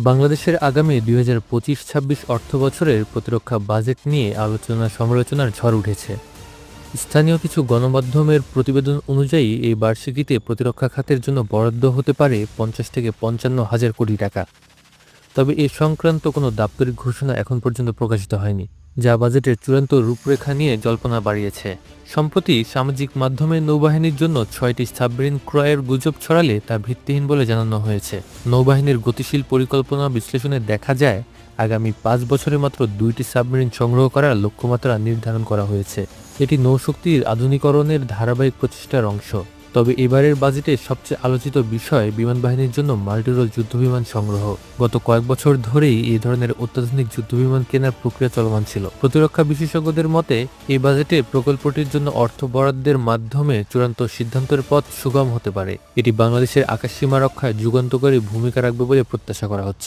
বাংলাদেশের আগামী ২০২৫-২৬ অর্থবছরের প্রতিরক্ষা বাজেট নিয়ে আলোচনা-সমালোচনার ঝড় উঠেছে। স্থানীয় কিছু গণমাধ্যমের প্রতিবেদন অনুযায়ী এই বার্ষিকীতে প্রতিরক্ষা খাতের জন্য বরাদ্দ হতে পারে ৫০ থেকে ৫৫ হাজার কোটি টাকা। তবে এ সংক্রান্ত কোনো দাপ্তরিক ঘোষণা এখন পর্যন্ত প্রকাশিত হয়নি, যা বাজেটের চূড়ান্ত রূপরেখা নিয়ে জল্পনা বাড়িয়েছে। সম্প্রতি সামাজিক মাধ্যমে নৌবাহিনীর জন্য ৬টি সাবমেরিন ক্রয়ের গুজব ছড়ালে তা ভিত্তিহীন বলে জানানো হয়েছে। নৌবাহিনীর গতিশীল পরিকল্পনা বিশ্লেষণে দেখা যায়, আগামী ৫ বছরে মাত্র ২টি সাবমেরিন সংগ্রহ করার লক্ষ্যমাত্রা নির্ধারণ করা হয়েছে। এটি নৌশক্তির আধুনিকরণের ধারাবাহিক প্রচেষ্টার অংশ। তবে এবারের বাজেটে সবচেয়ে আলোচিত বিষয় বিমানবাহিনীর জন্য মাল্টিরোল যুদ্ধবিমান সংগ্রহ। গত কয়েক বছর ধরেই এই ধরনের অত্যাধুনিক যুদ্ধবিমান কেনার প্রক্রিয়া চলমান ছিল। প্রতিরক্ষা বিশেষজ্ঞদের মতে, এই বাজেটে প্রকল্পটির জন্য অর্থ বরাদ্দের মাধ্যমে চূড়ান্ত সিদ্ধান্তের পথ সুগম হতে পারে। এটি বাংলাদেশের আকাশসীমা রক্ষায় যুগান্তকারী ভূমিকা রাখবে বলে প্রত্যাশা করা হচ্ছে।